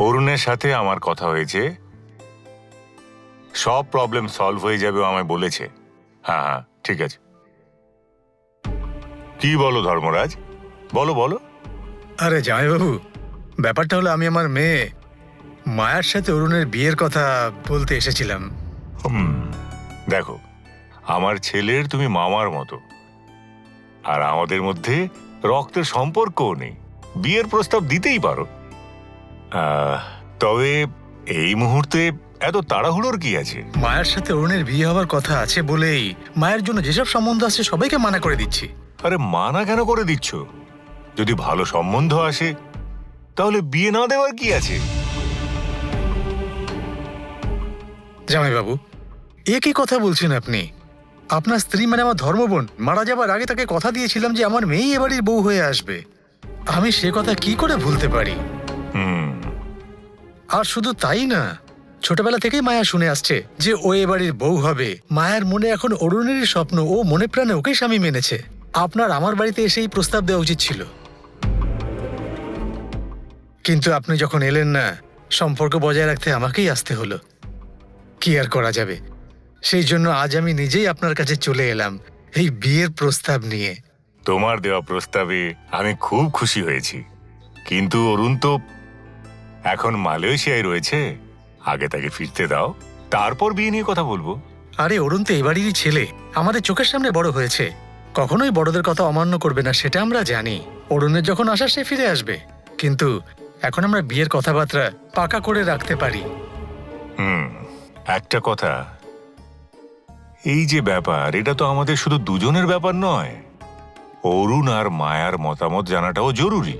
অরুণের সাথে আমার কথা হয়েছে, সব প্রবলেম সলভ হয়ে যাবে আমায় বলেছে। হ্যাঁ হ্যাঁ ঠিক আছে। কি বলো ধর্মরাজ, বলো বলো। আরে জামাইবাবু, ব্যাপারটা হলো আমি আমার মেয়ে মায়ার সাথে অরুণের বিয়ের কথা বলতে এসেছিলাম। দেখো, আমার ছেলের তুমি মামার মতো, আর আমাদের মধ্যে রক্তের সম্পর্কও নেই, বিয়ের প্রস্তাব দিতেই পারো। তবে এই মুহূর্তে এত তাড়াহুড়োর কি আছে? মায়ের সাথে অরুণের বিয়ে হওয়ার কথা আছে বলেই মায়ের জন্য যেসব সম্বন্ধ আছে সবাইকে মানা করে দিচ্ছি। আরে মানা কেন করে দিচ্ছ? যদি ভালো সম্বন্ধ আসে তাহলে বিয়ে না দেওয়ার কি আছে? জামাইবাবু, এ কি কথা বলছেন আপনি? আপনার স্ত্রী মানে আমার ধর্মবোন, মারা যাবার আগে তাকে কথা দিয়েছিলাম যে আমার মেয়েই এ বাড়ির বউ হয়ে আসবে। আমি সে কথা কি করে ভুলতে পারি? আর শুধু তাই না, ছোটবেলা থেকেই মায়া শুনে আসছে যে ও এ বাড়ির বউ হবে। মায়ের মনে এখন অরুণেরই স্বপ্ন, ও মনে প্রাণে ওকেই স্বামী মেনেছে। আপনার আমার বাড়িতে এসেই প্রস্তাব দেওয়া উচিত ছিল, কিন্তু আপনি যখন এলেন না, সম্পর্ক বজায় রাখতে আমাকেই আসতে হলো। কি আর করা যাবে, সেই জন্য আজ আমি নিজেই আপনার কাছে চলে এলাম এই বিয়ের প্রস্তাব নিয়ে। তোমার দেওয়া প্রস্তাবে আমি খুব খুশি হয়েছি, কিন্তু অরুণ তো এখন মালয়েশিয়ায় রয়েছে। আগে তাকে ফিরতে দাও, তারপর বিয়ে নিয়ে কথা বলবো। আরে অরুণ তো এবারেরই ছেলে, আমাদের চোখের সামনে বড় হয়েছে, কখনোই বড়দের কথা অমান্য করবে না, সেটা আমরা জানি। অরুণের যখন আসা সে ফিরে আসবে, কিন্তু এখন আমরা বিয়ের কথাবার্তা পাকা করে রাখতে পারি। একটা কথা, এই যে ব্যাপার, এটা তো আমাদের শুধু দুজনের ব্যাপার নয়, অরুণ আর মায়ার মতামত জানাটাও জরুরি।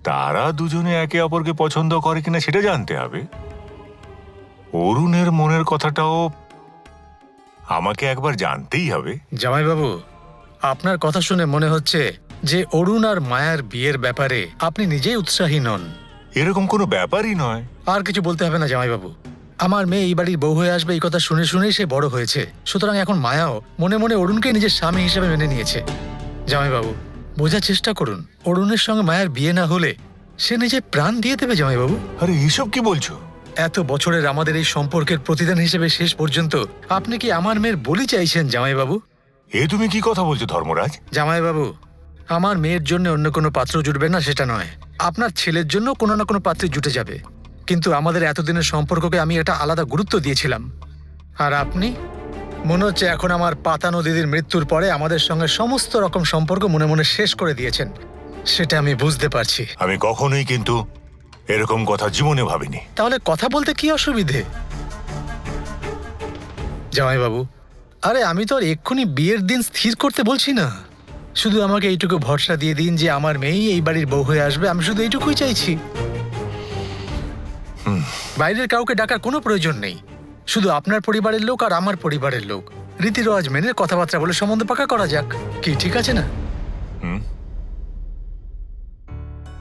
তারা দুজনে একে অপরকে পছন্দ করে কিনা সেটা জানতে হবে। অরুণের মনের কথাটাও আমাকে একবার জানতেই হবে। জামাইবাবু, আপনার কথা শুনে মনে হচ্ছে যে অরুণ আর মায়ার বিয়ের ব্যাপারে আপনি নিজেই উৎসাহী নন। এরকম কোনো ব্যাপারই নয়। আর কিছু বলতে হবে না জামাইবাবু, আমার মেয়ে এই বাড়ির বউ হয়ে আসবে এই কথা শুনে শুনেই সে বড় হয়েছে। সুতরাং এখন মায়াও মনে মনে অরুণকে নিজের স্বামী হিসেবে মেনে নিয়েছে। জামাইবাবু, বোঝার চেষ্টা করুন, অরুণের সঙ্গে মায়ের বিয়ে না হলে সে নিজের প্রাণ দিয়ে দেবে। জামাইবাবু, আরে এইসব কি বলছো? এত বছরের আমাদের এই সম্পর্কের প্রতিদান হিসেবে শেষ পর্যন্ত আপনি কি আমার মেয়ের বলি চাইছেন? জামাইবাবু, এ তুমি কি কথা বলছো ধর্মরাজ? জামাইবাবু, আমার মেয়ের জন্য অন্য কোনো পাত্র জুটবে না সেটা নয়, আপনার ছেলের জন্য কোনো না কোনো পাত্রে জুটে যাবে, কিন্তু আমাদের এতদিনের সম্পর্ককে আমি এটা আলাদা গুরুত্ব দিয়েছিলাম। আর আপনি মনে হচ্ছে এখন আমার পাতানো দিদির মৃত্যুর পরে আমাদের সঙ্গে সমস্ত রকম সম্পর্ক মনে মনে শেষ করে দিয়েছেন, সেটা আমি বুঝতে পারছি। আমি কখনোই কিন্তু এরকম কথা জীবনে ভাবিনি। তাহলে কথা বলতে কি অসুবিধে? জামাইবাবু, আরে আমি তো আর এক্ষুনি বিয়ের দিন স্থির করতে বলছি না, শুধু আমাকে এইটুকু ভরসা দিয়ে দিন যে আমার মেয়েই এই বাড়ির বউ হয়ে আসবে, আমি শুধু এইটুকুই চাইছি। বাইরের কাউকে ডাকার কোনো প্রয়োজন নেই, শুধু আপনার পরিবারের লোক আর আমার পরিবারের লোক, রীতি রেওয়াজ মেনে কথাবার্তা বলে সম্বন্ধ পাকা করা যাক, কি ঠিক আছে না?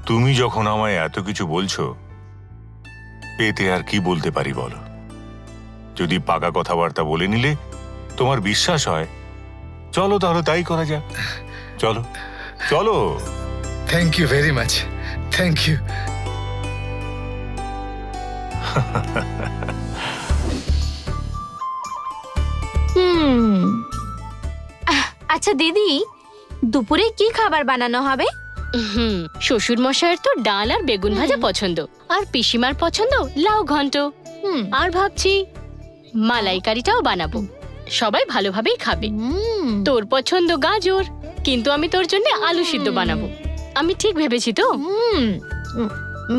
তুমি যখন আমায় এত কিছু বলছো, এতে আর কি বলতে পারি বলো? যদি পাকা কথাবার্তা বলে নিলে তোমার বিশ্বাস হয়, চলো তাহলে তাই করা যাক। চলো চলো। Thank you very much, thank you. আচ্ছা দিদি, দুপুরে কি খাবার বানানো হবে? শ্বশুর মশাইয়ের তো ডাল আর বেগুন ভাজা পছন্দ, আর পিসিমার পছন্দ লাউ ঘন্ট। আর ভাবছি মালাইকারিটাও বানাবো, সবাই ভালোভাবেই খাবে। তোর পছন্দ গাজর, কিন্তু আমি তোর জন্য আলু সিদ্ধ বানাবো। আমি ঠিক ভেবেছি তো?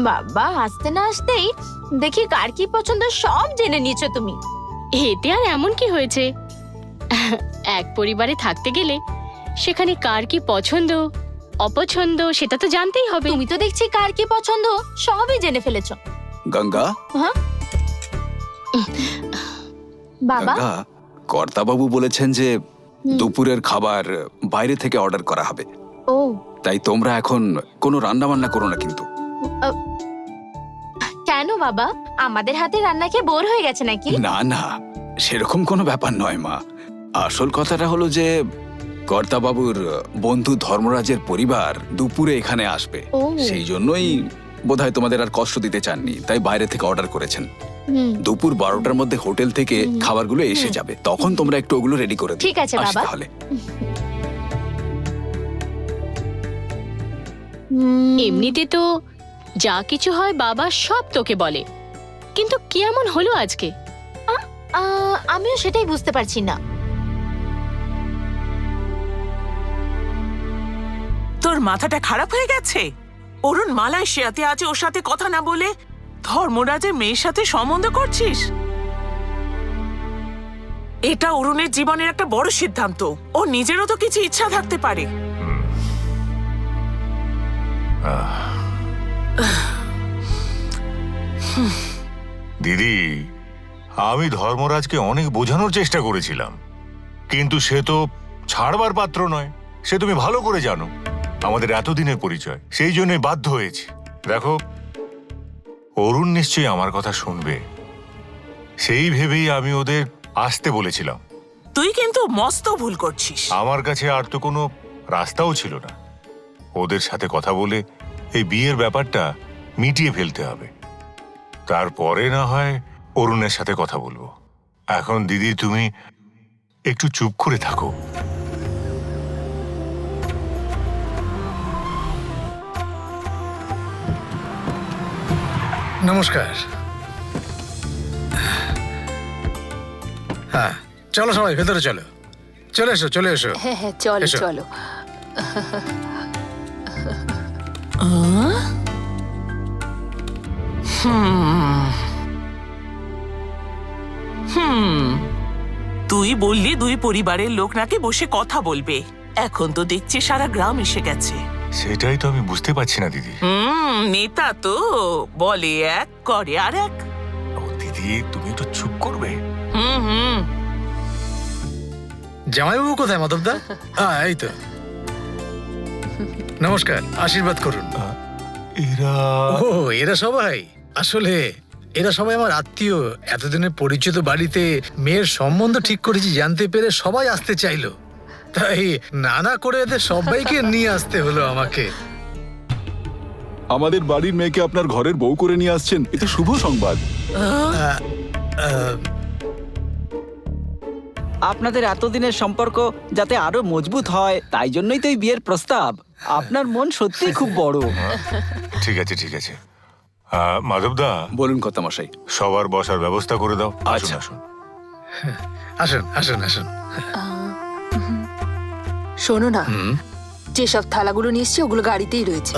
বাবা, হাসতে না হাসতেই দেখি কার কি পছন্দ সব জেনে নিয়েছো তুমি। এতে আর এমন কি হয়েছে? এক পরিবারে থাকতে গেলে সেখানে কার কি পছন্দ অপছন্দ সেটা তো জানতেই হবে। তুমি তো দেখছি কার কি পছন্দ সবই জেনে ফেলেছো। গঙ্গা, হ্যাঁ বাবা, গঙ্গা, কর্তাবাবু বলেছেন যে দুপুরের খাবার বাইরে থেকে অর্ডার করা হবে। ও তাই তোমরা এখন কোনো রান্না বান্না করো না কিন্তু। কেন বাবা, আমাদের হাতে রান্না খেয়ে বোর হয়ে গেছে নাকি? না না, সেরকম কোনো ব্যাপার নয় মা। আসল কথাটা হলো যে কর্তাবাবুর বন্ধু ধর্মরাজের পরিবার দুপুরে এখানে আসবে, ও। সেই জন্যই বোধহয় তোমাদের আর কষ্ট দিতে চাননি, তাই বাইরে থেকে অর্ডার করেছেন। দুপুর 12টার মধ্যে হোটেল থেকে খাবারগুলো এসে যাবে, তখন তোমরা একটু ওগুলো রেডি করে দিও। ঠিক আছে, আসি বাবা। তাহলে। এমনিতে তো যা কিছু হয় বাবা সব তোকে বলে, কিন্তু কি এমন হলো আজকে? আমিও সেটাই বুঝতে পারছি না। তোর মাথাটা খারাপ হয়ে গেছে? অরুণ মালয়েশিয়াতে আছে, ওর সাথে কথা না বলে ধর্মরাজের মেয়ের সাথে সম্বন্ধ করছিস? এটা অরুণের জীবনের একটা বড় সিদ্ধান্ত। ও নিজেরও তো কিছু ইচ্ছা থাকতে পারে। দিদি, আমি ধর্মরাজকে অনেক বোঝানোর চেষ্টা করেছিলাম, কিন্তু সে তো ছাড়বার পাত্র নয়। সে তুমি ভালো করে জানো, আমাদের এতদিনের পরিচয়, সেই জন্য বাধ্য হয়েছি। দেখো, অরুণ নিশ্চয়ই আমার কথা শুনবে, সেই ভেবেই আমি ওদের আসতে বলেছিলাম। তুই কিন্তু মস্ত ভুল করছিস। আমার কাছে আর তো কোনো রাস্তাও ছিল না। ওদের সাথে কথা বলে এই বিয়ের ব্যাপারটা মিটিয়ে ফেলতে হবে, তারপরে না হয় অরুণের সাথে কথা বলবো। এখন দিদি তুমি একটু চুপ করে থাকো। নমস্কার। হ্যাঁ, চলো সবাই ভেতরে চলো। চলে এসো, চলে এসো। হ্যাঁ হ্যাঁ, চলো এসো। চলো। তুই বললি দুই পরিবারের লোক নাকি বসে কথা বলবে, এখন তো দেখছি সারা গ্রাম এসে গেছে। সেটাই তো আমি বুঝতে পারছি না দিদি। নেতা তো বলে এক, করে আর এক। ও দিদি, তুমি একটু চুপ করবে? হুম। জামাইবাবু কোথায় মাধবদা? এই তো। নমস্কার, আশীর্বাদ করুন। এরা ও, এরা সবাই আসলে এরা সবাই আমার আত্মীয়। এতদিনের পরিচিত বাড়িতে মেয়ের সম্বন্ধ ঠিক করেছি জানতে পেরে সবাই আসতে চাইলো, তাই নানা করে এদের সবাইকে নিয়ে আসতে হলো আমাকে। আমাদের বাড়ির মেয়েকে আপনার ঘরের বউ করে নিয়ে আসছেন, এটা শুভ সংবাদ। আপনাদের এতদিনের সম্পর্ক যাতে আরো মজবুত হয়, তাই জন্যই তো এই বিয়ের প্রস্তাব। আপনার মন সত্যিই খুব বড়। ঠিক আছে, ঠিক আছে। মাধবদা, বলুন কর্তামশাই। সবার বসার ব্যবস্থা করে দাও। আসুন, আচ্ছা। আসুন। আসুন, আসুন, আসুন। শোনো না, যেসব থালাগুলো নিয়ে এসছি ওগুলো গাড়িতেই রয়েছে।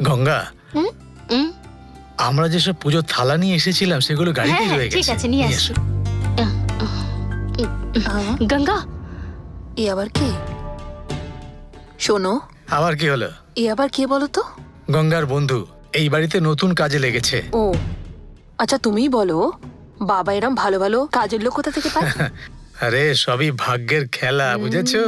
গঙ্গা, হুম? আমরা যেসব পুজোর থালা নিয়ে এসেছিলাম সেগুলো গাড়িতেই হ্যাঁ, রয়ে ঠিক গেছে। আছে, নিয়ে নিয়ে আসি। এসো। গঙ্গা, এ আবার কে? শোনো, আবার কি হলো? এ আবার কে বলো তো? গঙ্গার বন্ধু, এই বাড়িতে নতুন কাজে লেগেছে। ও আচ্ছা, তুমিই বলো, বাবা এরম ভালো ভালো কাজের লোক কোথা থেকে পায়? আরে সবই ভাগ্যের খেলা, বুঝেছো?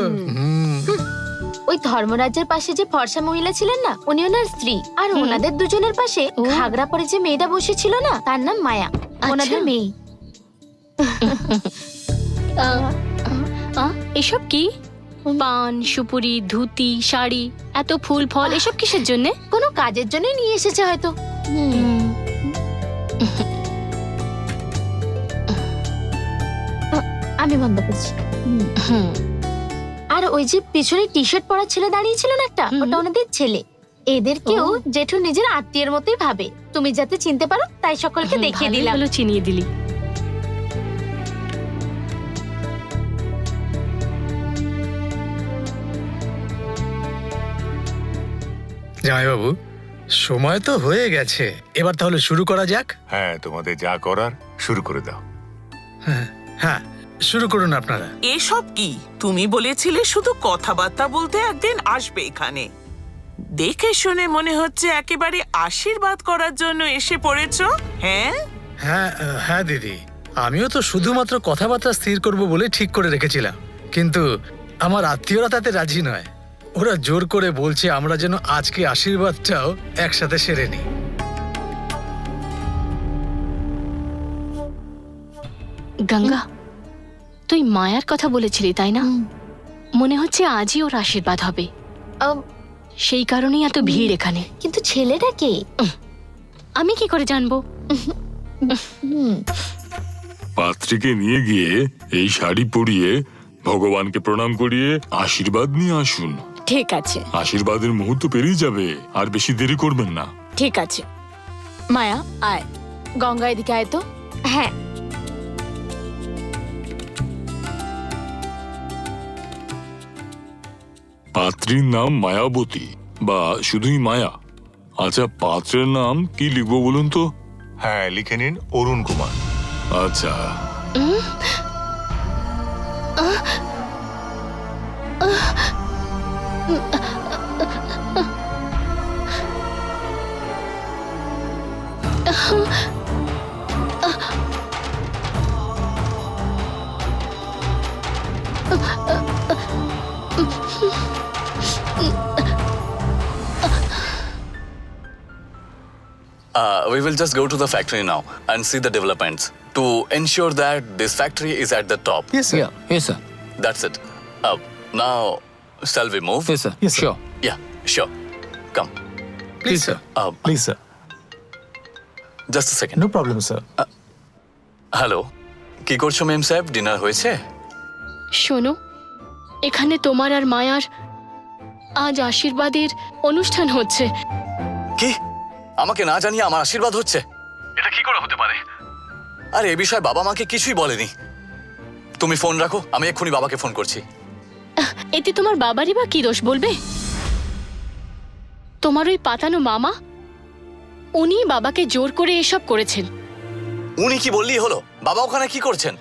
ওই ধর্মরাজ্যের পাশে যে ফর্সা মহিলা ছিলেন না, উনি ওনার স্ত্রী। আর ওনাদের দুজনের পাশে ঘাগরা পরে যে মেয়েটা বসেছিল না, তার নাম মায়া, ওনাদের মেয়ে। এসব কি? পান, সুপুরি, ধুতি, শাড়ি, এত ফুল ফল, এসব কিসের জন্য? কোনো কাজের জন্য নিয়ে এসেছে হয়তো। আমি বন্ধ করছি। আর ওই যে পিছনে টি শার্ট পরা ছেলে দাঁড়িয়ে ছিল না একটা, ওটা ওনাদের ছেলে। এদেরকেও জেঠু নিজের আত্মীয়ের মতোই ভাবে। তুমি যাতে চিনতে পারো তাই সকলকে দেখিয়ে ভালোই দিলাম। হলো, চিনিয়ে দিলি। জামাইবাবু, সময় তো হয়ে গেছে, এবার তাহলে শুরু করা যাক। হ্যাঁ, তোমাদের যা করার শুরু করে দাও। হ্যাঁ, শুরু করুন আপনারা। এসব কি? তুমি বলেছিলে শুধু কথাবার্তা বলতে একদিন আসবে এখানে। দেখে শুনে মনে হচ্ছে একেবারে আশীর্বাদ করার জন্য এসে পড়েছো। হ্যাঁ হ্যাঁ, হ্যাঁ দিদি, আমিও তো শুধুমাত্র কথাবার্তা স্থির করব বলে ঠিক করে রেখেছিলাম, কিন্তু আমার আত্মীয়রা তাতে রাজি নয়। ওরা জোর করে বলছে আমরা যেন আজকে আশীর্বাদটাও একসাথে সেরে নিই। গঙ্গা, তুই মায়ার কথা বলেছিলি তাই না? মনে হচ্ছে আজই ওর আশীর্বাদ হবে। সেই কারণেই এত ভিড় এখানে। কিন্তু ছেলেটা কে? আমি কি করে জানবো? পাত্রীকে নিয়ে গিয়ে এই শাড়ি পরিয়ে ভগবানকে প্রণাম করিয়ে আশীর্বাদ নিয়ে আসুন। ঠিক আছে, আশীর্বাদের মুহূর্ত পেরিয়ে যাবে, আর বেশি দেরি করবেন না। ঠিক আছে। মায়া আয়, গঙ্গা এদিকে আয় তো। হ্যাঁ। পাত্রীর নাম মায়াবতী বা শুধুই মায়া? আচ্ছা, পাত্রের নাম কি লিখবো বলুন তো? হ্যাঁ, লিখে নিন অরুণ কুমার। আচ্ছা, We will just go to the factory now and see the developments to ensure that this factory is at the top. Yes, sir. Yes, sir. That's it. Now, shall we move? Yes, sir. Yes, sure. Yeah, sure. Come. Please, sir. Please, sir. Just a second. No problem, sir. Hello, কি করছো মেম সাহেব? Dinner হয়েছে? শোনো, এখানে তোমার আর মায়ার আজ আশীর্বাদের অনুষ্ঠান হচ্ছে। কি? আমাকে না জানিয়ে আমার আশীর্বাদ হচ্ছে? এটা কি করে হতে পারে? আরে এ বিষয়ে বাবা মাকে কিছুই বলেনি। তুমি ফোন রাখো, আমি এক্ষুনি বাবাকে ফোন করছি। এতে তোমার বাবারই বা কি দোষ বলবে? তোমার ওই পাতানো মামা, উনি বাবাকে জোর করে এসব করেছেন। উনি কি বললেই হলো? বাবা ওখানে কি করছেন?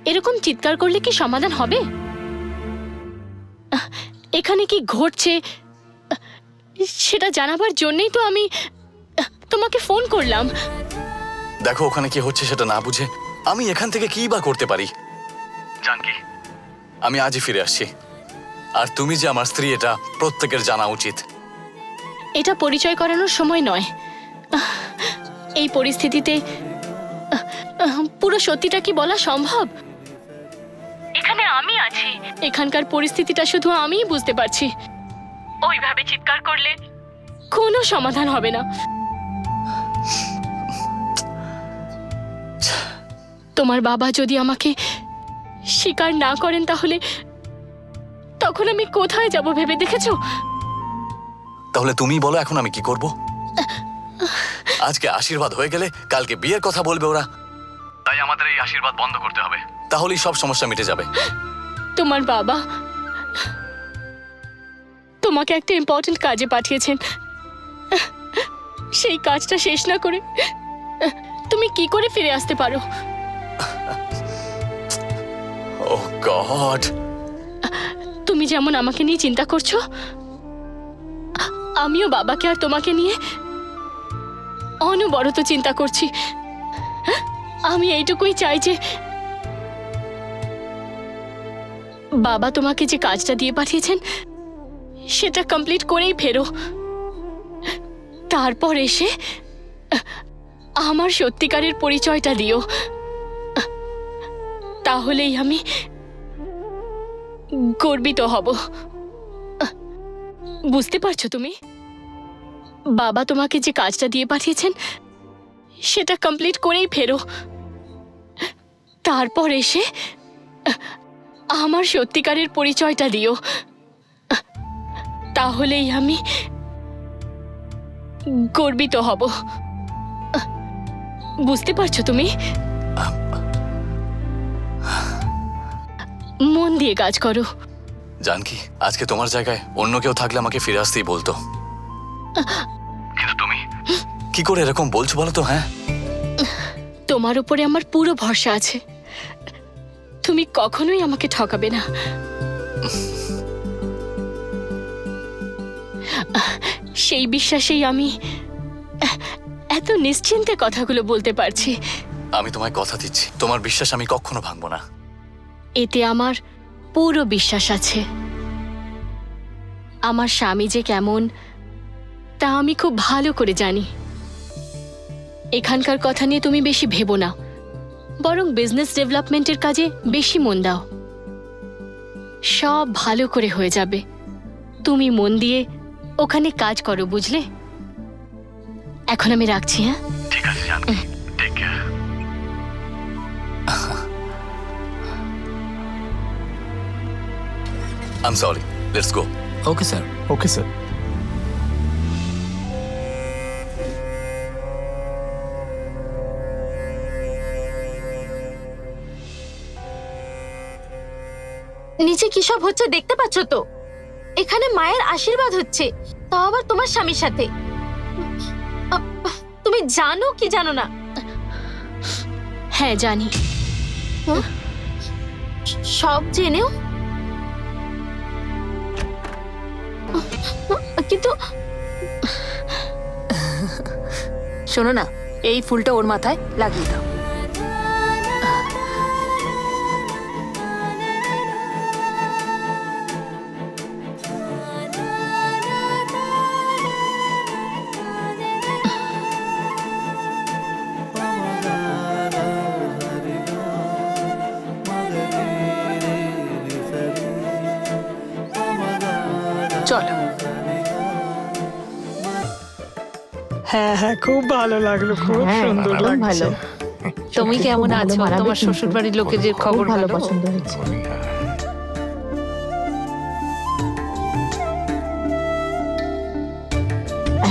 এরকম চিৎকার করলে কি সমাধান হবে? এখানে কি ঘটছে সেটা জানাবার জন্যই তো আমি তোমাকে ফোন করলাম। দেখো, ওখানে কি হচ্ছে সেটা না বুঝে আমি এখান থেকে কি বা করতে পারি? জানকি, আমি আজই ফিরে আসছি। আর তুমি যে আমার স্ত্রী, এটা প্রত্যেকের জানা উচিত। এটা পরিচয় করানোর সময় নয়। এই পরিস্থিতিতে পুরো সত্যিটা কি বলা সম্ভব? এখানে আমি আছি, এখানকার পরিস্থিতিটা শুধু আমিই বুঝতে পারছি। ওইভাবে চিৎকার করলে কোনো সমাধান হবে না। তোমার বাবা যদি আমাকে স্বীকার না করেন তাহলে তখন আমি কোথায় যাব ভেবে দেখেছো? তাহলে তুমি বলো এখন আমি কি করব? আজকে আশীর্বাদ হয়ে গেলে কালকে বিয়ের কথা বলবে ওরা, তাই আমাদের এই আশীর্বাদ বন্ধ করতে হবে। তাহলেই সব সমস্যা মিটে যাবে। তোমার বাবা তোমাকে একটা ইম্পর্টেন্ট কাজে পাঠিয়েছেন। সেই কাজটা শেষ না করে তুমি কি করে ফিরে আসতে পারো? ওহ গড! তুমি যেমন আমাকে নিয়ে চিন্তা করছো, আমিও বাবাকে আর তোমাকে নিয়ে অনবরত চিন্তা করছি। আমি এইটুকুই চাই যে বাবা তোমাকে যে কাজটা দিয়ে পাঠিয়েছেন সেটা কমপ্লিট করেই ফেরো। তারপর এসে আমার সত্যিকারের পরিচয়টা দিও। তাহলেই আমি গর্বিত হব। বুঝতে পারছো তুমি? বাবা তোমাকে যে কাজটা দিয়ে পাঠিয়েছেন সেটা কমপ্লিট করেই ফেরো। তারপর এসে আমার সত্যিকারের পরিচয়টা দিও। তাহলেই আমি গর্বিত হব। বুঝতে পারছো তুমি? মন দিয়ে কাজ করো। জানকি, আজকে তোমার জায়গায় অন্য কেউ থাকলে আমাকে ফিরে আসতেই বলতো, কিন্তু তুমি কি করে এরকম বলছো বলো তো? হ্যাঁ, তোমার উপরে আমার পুরো ভরসা আছে। তুমি কখনোই আমাকে ঠকাবে না। সেই বিশ্বাসেই আমি এত নিশ্চিন্তে কথাগুলো বলতে পারছি। আমি তোমায় কথা দিচ্ছি, তোমার বিশ্বাস আমি কখনো ভাঙবো না। এতে আমার পুরো বিশ্বাস আছে। আমার স্বামী যে কেমন তা আমি খুব ভালো করে জানি। এখানকার কথা নিয়ে তুমি বেশি ভেবো না, বরং বিজনেস ডেভেলপমেন্টের কাজে বেশি মন দাও। সব ভালো করে হয়ে যাবে। তুমি মন দিয়ে ওখানে কাজ করো, বুঝলে? এখন আমি রাখছি। হ্যাঁ, ঠিক আছে Janaki, take care. I'm sorry. Let's go. Okay sir. Okay sir. নিচে কি সব হচ্ছে দেখতে পাচ্ছ তো? এখানে মায়ের আশীর্বাদ হচ্ছে, তাও আবার তোমার স্বামীর সাথে। তুমি জানো কি জানো না? হ্যাঁ জানি। সব জেনেও কিন্তু শোনো না, এই ফুলটা ওর মাথায় লাগিয়ে দাও। চলো। হ্যাঁ হ্যাঁ, খুব ভালো লাগলো, খুব সুন্দর লাগছে। তুমি কেমন আছো? তোমার শ্বশুর বাড়ির লোকেদের খবর ভালো? পছন্দ হয়েছে।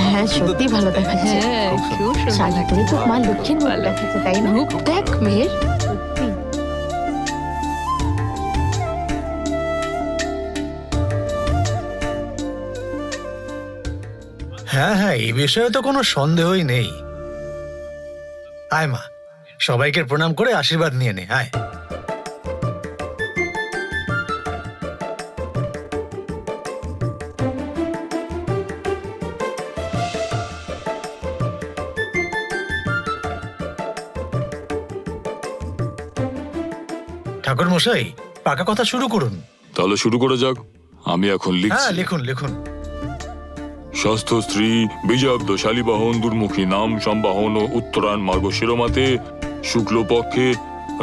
হ্যাঁ, সত্যি ভালো দেখাচ্ছে। শাড়ি পরে তো মা লক্ষ্মীর মতো দেখাচ্ছে, তাই না? রূপ দেখ মেয়ের। সত্যি। হ্যাঁ হ্যাঁ, এই বিষয়ে তো কোনো সন্দেহই নেই। আয় মা, সবাইকে প্রণাম করে আশীর্বাদ নিয়ে নে। আয়। ঠাকুর মশাই, পাকা কথা শুরু করুন। তাহলে শুরু করে যাক। আমি এখন হ্যাঁ, লিখছি। লিখুন লিখুন। স্বাস্থ্য স্ত্রী বিজয়াব্দ শালীবাহন দুর্মুখী নাম সম্বাহন ও উত্তরায়ণ মার্গ শিরোমাতে শুক্লপক্ষে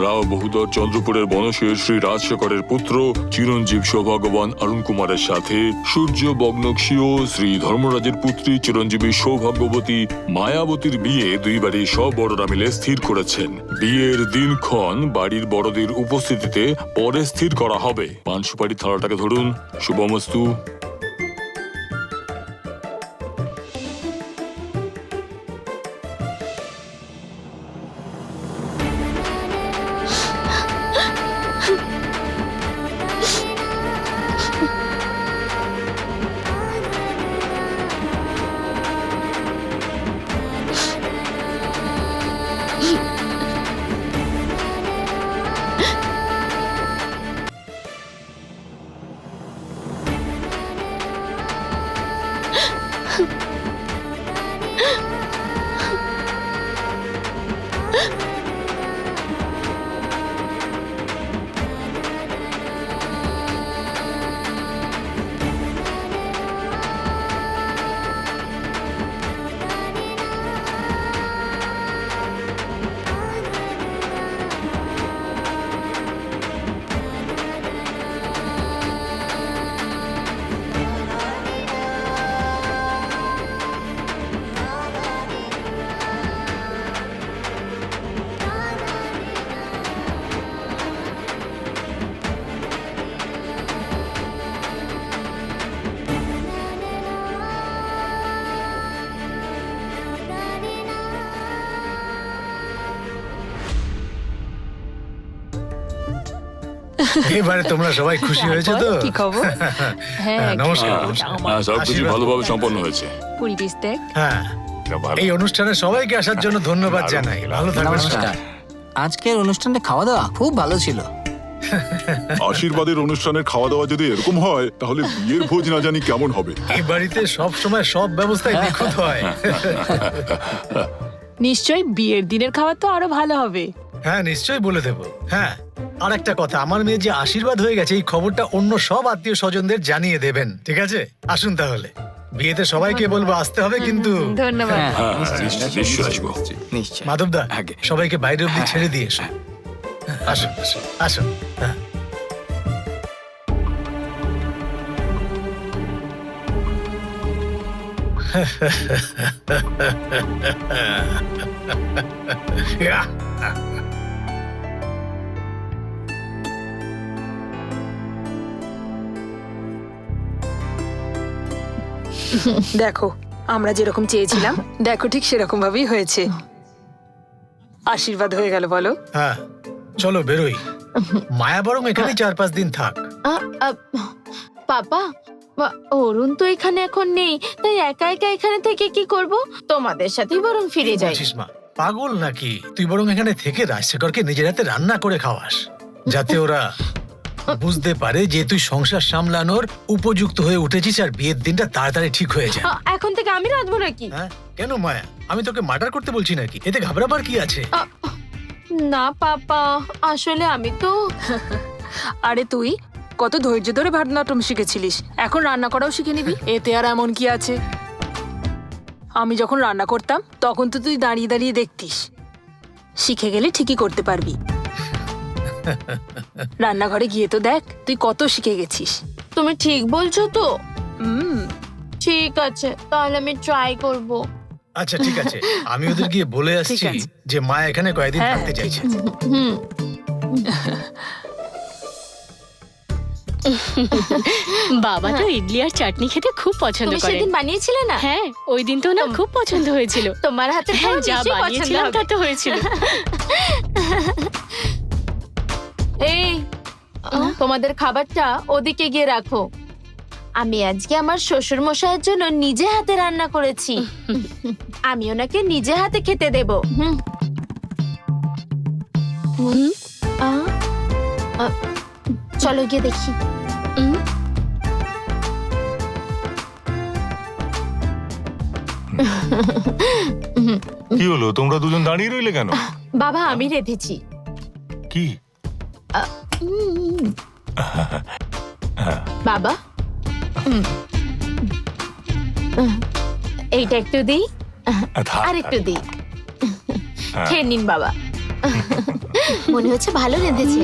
রাও বহুদর চন্দ্রপুরের বনশের শ্রী রাজশেখরের পুত্র চিরঞ্জীব সৌভাগ্যবান অরুণ কুমারের সাথে সূর্য বগ্নক্ষীয় শ্রী ধর্মরাজের পুত্রী চিরঞ্জীবী সৌভাগ্যবতী মায়াবতীর বিয়ে দুই বাড়ির সব বড়রা মিলে স্থির করেছেন। বিয়ের দিনক্ষণ বাড়ির বড়দের উপস্থিতিতে পরে স্থির করা হবে। পান সুপারি থালাটাকে ধরুন। শুভমস্তু। এবারে তোমরা সবাই খুশি হয়েছে তো? কি খবর? হ্যাঁ, নমস্কার। সবকিছু ভালোভাবে সম্পন্ন হয়েছে। পরিবেশ দেখ। হ্যাঁ, এই অনুষ্ঠানে সবাইকে আসার জন্য ধন্যবাদ জানাই। ভালো থাকবেন। নমস্কার। আজকের অনুষ্ঠানে খাওয়া দাওয়া খুব ভালো ছিল। আশীর্বাদের অনুষ্ঠানের খাওয়া দাওয়া যদি এরকম হয় তাহলে বিয়ের ভোজ না জানি কেমন হবে। এই বাড়িতে সব সময় সব ব্যবস্থায় নিখুঁত হয়। নিশ্চয়ই বিয়ের দিনের খাবার তো আরো ভালো হবে। হ্যাঁ, নিশ্চয়ই বলে দেবো। হ্যাঁ, আর একটা কথা, আমার মেয়ে যে আশীর্বাদ হয়ে গেছে এই খবরটা অন্য সব আত্মীয় স্বজনদের জানিয়ে দেবেন, ঠিক আছে? আসুন তাহলে, বিয়েতে সবাইকে বলবো আসতে হবে কিন্তু। ধন্যবাদ। হ্যাঁ, নিশ্চয়ই আসবো। নিশ্চয়। মাধবদা, সবাইকে বাইরে অব্দি ছেড়ে দিয়ে এসো। আসুন আসুন আসুন। হ্যাঁ। দেখো আমরা যেরকম চেয়েছিলাম দেখো ঠিক সেরকম ভাবেই হয়েছে। আশীর্বাদ হয়ে গেল বলো। হ্যাঁ, চলো বেরোই। মায়া বরং এখানে 4-5 দিন থাক। পাপা, অরুণ তো এখানে এখন নেই, তাই একা একা এখানে থেকে কি করব? তোমাদের সাথেই বরং ফিরে যাই। বলছিস মা, পাগল নাকি? তুই বরং এখানে থেকে রাজশেখরকে নিজের হাতে রান্না করে খাওয়াস, যাতে ওরা বুঝতে পারে যে তুই সংসার সামলানোর উপযুক্ত হয়ে উঠেছিস আর বিয়ের দিনটা তাড়াতাড়ি ঠিক হয়ে যায়। এখন থেকে আমি রাঁধবো নাকি? হ্যাঁ, কেন মায়া? আমি তোকে মার্ডার করতে বলছি নাকি? এতে ঘাবড়াবার কি আছে? না পাপা, আসলে আমি তো আরে তুই কত ধৈর্য ধরে ভারতনাট্যম শিখেছিলিস, এখন রান্না করাও শিখে নিবি। এতে আর এমন কি আছে? আমি যখন রান্না করতাম তখন তো তুই দাঁড়িয়ে দাঁড়িয়ে দেখতিস। শিখে গেলে ঠিকই করতে পারবি। রান্নাঘরে গিয়ে তো দেখ তুই কত শিখে গেছিস। তুমি ঠিক বলছো তো? হুম। ঠিক আছে, তাহলে আমি ট্রাই করব। আচ্ছা ঠিক আছে, আমি ওদের গিয়ে বলে আসছি আছে। যে মা এখানে কয়েকদিন হ্যাঁ, থাকতে চাইছে। হুম। বাবা তো ইডলি আর চাটনি খেতে খুব পছন্দ তুমি করে। সেদিন বানিয়েছিলে না? হ্যাঁ, ওই দিন তো না খুব পছন্দ হয়েছিল। তোমার হাতে হ্যাঁ, যা বানিয়েছিলাম তা তো হয়েছিল। এই, তোমাদের খাবারটা ওদিকে গিয়ে রাখো। আমি আজকে আমার শ্বশুর মশাইয়ের জন্য নিজে হাতে রান্না করেছি। আমি ওনাকে নিজে হাতে খেতে দেব। চলো গিয়ে দেখি। কি হলো, তোমরা দুজন দাঁড়িয়ে রইলে কেন? বাবা, আমি রেঁধেছি। কি? বাবা, এইটা একটু দিই, আর একটু দিই। খেয়ে নিন বাবা। মনে হচ্ছে ভালো রেঁধেছে।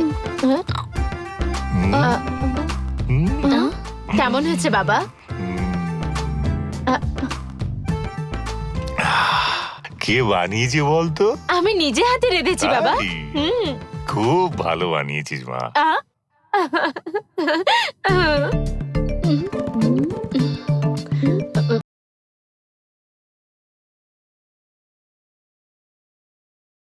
কেমন হয়েছে বাবা? কে বানিয়েছে বলতো? আমি নিজে হাতে রেঁধেছি বাবা। তাই? খুব ভালো বানিয়েছিস মা।